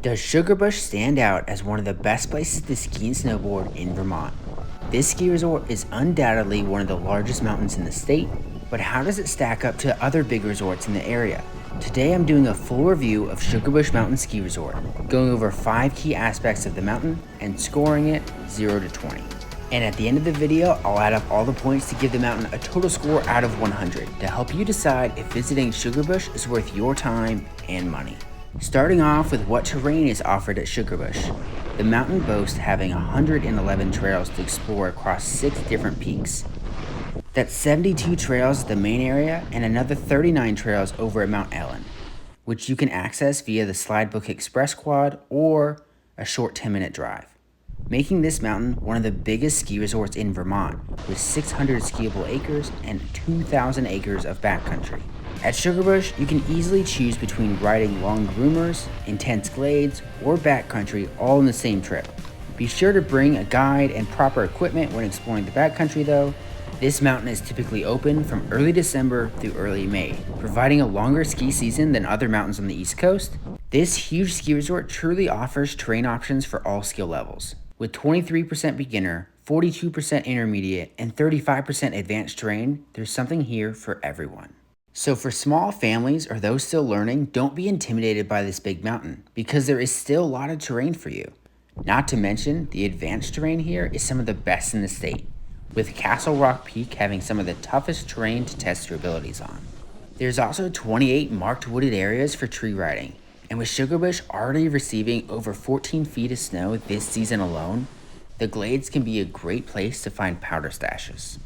Does Sugarbush stand out as one of the best places to ski and snowboard in Vermont? This ski resort is undoubtedly one of the largest mountains in the state, but how does it stack up to other big resorts in the area? Today I'm doing a full review of Sugarbush Mountain Ski Resort, going over 5 key aspects of the mountain and scoring it 0 to 20. And at the end of the video, I'll add up all the points to give the mountain a total score out of 100 to help you decide if visiting Sugarbush is worth your time and money. Starting off with what terrain is offered at Sugarbush. The mountain boasts having 111 trails to explore across 6 different peaks. That's 72 trails at the main area and another 39 trails over at Mount Ellen, which you can access via the Slidebook Express Quad or a short 10-minute drive, making this mountain one of the biggest ski resorts in Vermont with 600 skiable acres and 2,000 acres of backcountry. At Sugarbush, you can easily choose between riding long groomers, intense glades, or backcountry all in the same trip. Be sure to bring a guide and proper equipment when exploring the backcountry though. This mountain is typically open from early December through early May, providing a longer ski season than other mountains on the East Coast. This huge ski resort truly offers terrain options for all skill levels. With 23% beginner, 42% intermediate, and 35% advanced terrain, there's something here for everyone. So for small families or those still learning, don't be intimidated by this big mountain because there is still a lot of terrain for you. Not to mention, the advanced terrain here is some of the best in the state, with Castle Rock Peak having some of the toughest terrain to test your abilities on. There's also 28 marked wooded areas for tree riding, and with Sugarbush already receiving over 14 feet of snow this season alone, the glades can be a great place to find powder stashes.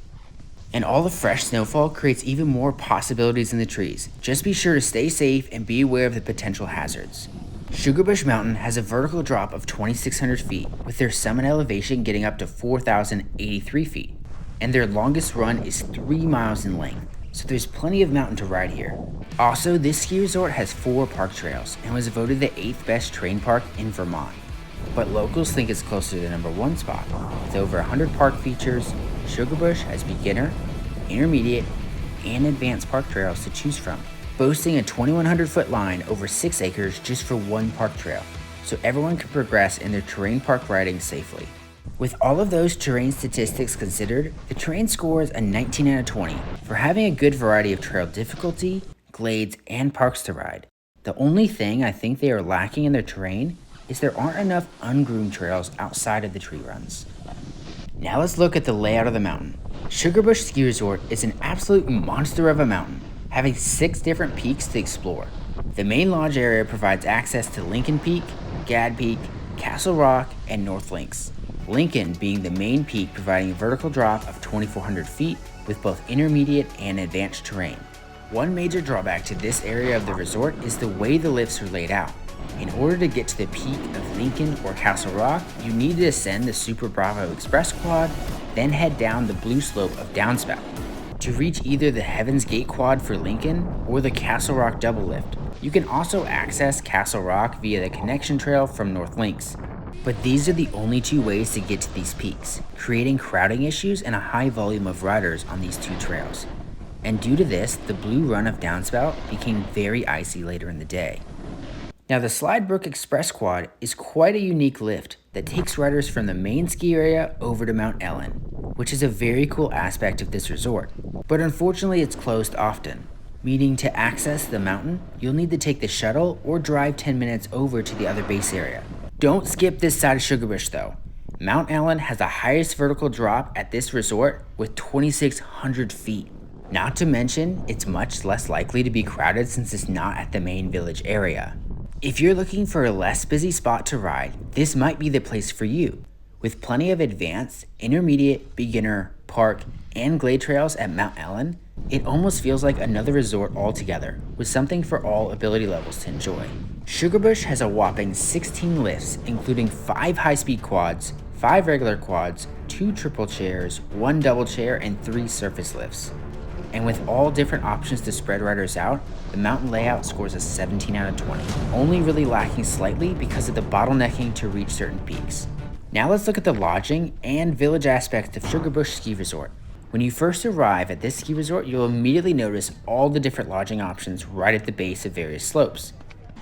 And all the fresh snowfall creates even more possibilities in the trees. Just be sure to stay safe and be aware of the potential hazards. Sugarbush Mountain has a vertical drop of 2,600 feet, with their summit elevation getting up to 4,083 feet. And their longest run is 3 miles in length, so there's plenty of mountain to ride here. Also, this ski resort has 4 park trails and was voted the 8th best terrain park in Vermont. But locals think it's closer to the number 1 spot. With over 100 park features, Sugarbush has beginner, intermediate, and advanced park trails to choose from, boasting a 2,100 foot line over 6 acres just for 1 park trail, so everyone can progress in their terrain park riding safely. With all of those terrain statistics considered, the terrain scores a 19 out of 20 for having a good variety of trail difficulty, glades, and parks to ride. The only thing I think they are lacking in their terrain is there aren't enough ungroomed trails outside of the tree runs. Now let's look at the layout of the mountain. Sugarbush Ski Resort is an absolute monster of a mountain, having 6 different peaks to explore. The main lodge area provides access to Lincoln Peak, Gad Peak, Castle Rock, and North Links. Lincoln being the main peak providing a vertical drop of 2,400 feet with both intermediate and advanced terrain. One major drawback to this area of the resort is the way the lifts are laid out. In order to get to the peak of Lincoln or Castle Rock, you need to ascend the Super Bravo Express Quad, then head down the blue slope of Downspout. To reach either the Heaven's Gate Quad for Lincoln or the Castle Rock Double Lift, you can also access Castle Rock via the connection trail from North Links. But these are the only 2 ways to get to these peaks, creating crowding issues and a high volume of riders on these 2 trails. And due to this, the blue run of Downspout became very icy later in the day. Now the Slidebook Express Quad is quite a unique lift that takes riders from the main ski area over to Mount Ellen, which is a very cool aspect of this resort, but unfortunately it's closed often, meaning to access the mountain, you'll need to take the shuttle or drive 10 minutes over to the other base area. Don't skip this side of Sugarbush though. Mount Ellen has the highest vertical drop at this resort with 2,600 feet. Not to mention, it's much less likely to be crowded since it's not at the main village area. If you're looking for a less busy spot to ride, this might be the place for you. With plenty of advanced, intermediate, beginner, park, and glade trails at Mount Ellen, it almost feels like another resort altogether, with something for all ability levels to enjoy. Sugarbush has a whopping 16 lifts, including 5 high-speed quads, 5 regular quads, 2 triple chairs, 1 double chair, and 3 surface lifts. And with all different options to spread riders out, the mountain layout scores a 17 out of 20, only really lacking slightly because of the bottlenecking to reach certain peaks. Now let's look at the lodging and village aspects of Sugarbush Ski Resort. When you first arrive at this ski resort, you'll immediately notice all the different lodging options right at the base of various slopes.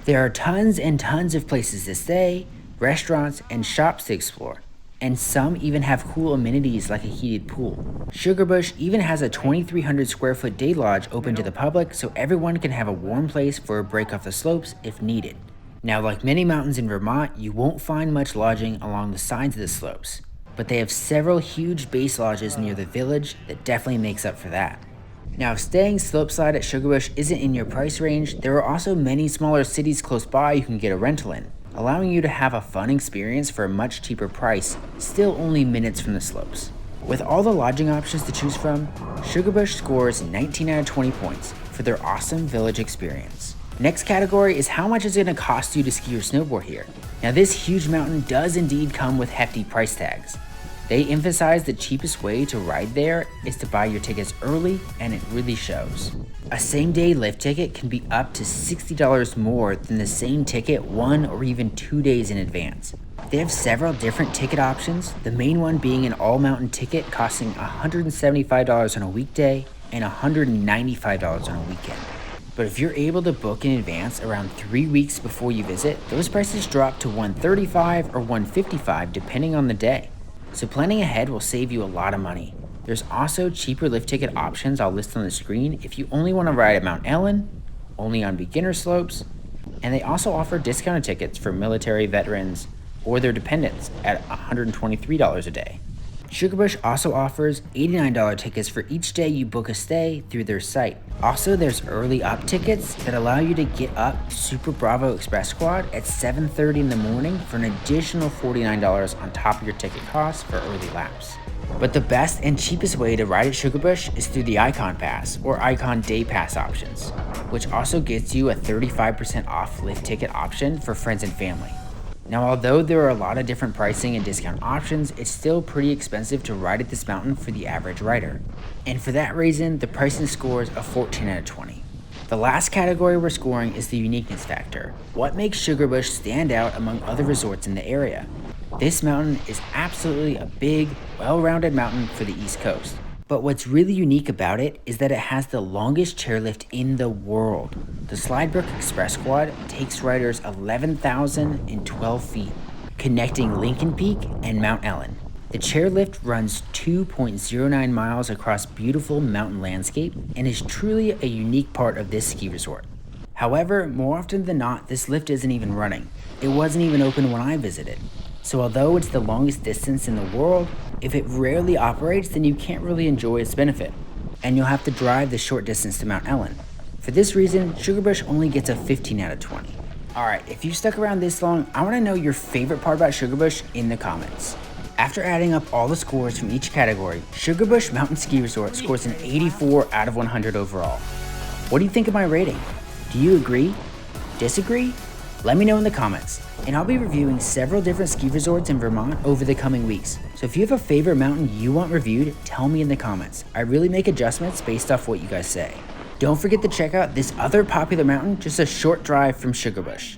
There are tons and tons of places to stay, restaurants, and shops to explore, and some even have cool amenities like a heated pool. Sugarbush even has a 2,300 square foot day lodge open to the public so everyone can have a warm place for a break off the slopes if needed. Now, like many mountains in Vermont, you won't find much lodging along the sides of the slopes, but they have several huge base lodges near the village that definitely makes up for that. Now, if staying slopeside at Sugarbush isn't in your price range, there are also many smaller cities close by you can get a rental in, allowing you to have a fun experience for a much cheaper price, still only minutes from the slopes. With all the lodging options to choose from, Sugarbush scores 19 out of 20 points for their awesome village experience. Next category is how much it's going to cost you to ski or snowboard here. Now, this huge mountain does indeed come with hefty price tags. They emphasize the cheapest way to ride there is to buy your tickets early, and it really shows. A same-day lift ticket can be up to $60 more than the same ticket 1 or even 2 days in advance. They have several different ticket options, the main one being an all-mountain ticket costing $175 on a weekday and $195 on a weekend. But if you're able to book in advance around 3 weeks before you visit, those prices drop to $135 or $155 depending on the day. So planning ahead will save you a lot of money. There's also cheaper lift ticket options I'll list on the screen if you only want to ride at Mount Ellen, only on beginner slopes, and they also offer discounted tickets for military veterans or their dependents at $123 a day. Sugarbush also offers $89 tickets for each day you book a stay through their site. Also, there's early up tickets that allow you to get up to Super Bravo Express Squad at 7:30 in the morning for an additional $49 on top of your ticket cost for early laps. But the best and cheapest way to ride at Sugarbush is through the Icon Pass or Icon Day Pass options, which also gets you a 35% off lift ticket option for friends and family. Now, although there are a lot of different pricing and discount options, it's still pretty expensive to ride at this mountain for the average rider. And for that reason, the pricing scores a 14 out of 20. The last category we're scoring is the uniqueness factor. What makes Sugarbush stand out among other resorts in the area? This mountain is absolutely a big, well-rounded mountain for the East Coast. But what's really unique about it is that it has the longest chairlift in the world. The Slidebrook Express Quad takes riders 11,012 feet, connecting Lincoln Peak and Mount Ellen. The chairlift runs 2.09 miles across beautiful mountain landscape and is truly a unique part of this ski resort. However, more often than not, this lift isn't even running. It wasn't even open when I visited. So although it's the longest distance in the world, if it rarely operates, then you can't really enjoy its benefit, and you'll have to drive the short distance to Mount Ellen. For this reason, Sugarbush only gets a 15 out of 20. Alright, if you stuck around this long, I want to know your favorite part about Sugarbush in the comments. After adding up all the scores from each category, Sugarbush Mountain Ski Resort scores an 84 out of 100 overall. What do you think of my rating? Do you agree? Disagree? Let me know in the comments, and I'll be reviewing several different ski resorts in Vermont over the coming weeks. So if you have a favorite mountain you want reviewed, tell me in the comments. I really make adjustments based off what you guys say. Don't forget to check out this other popular mountain just a short drive from Sugarbush.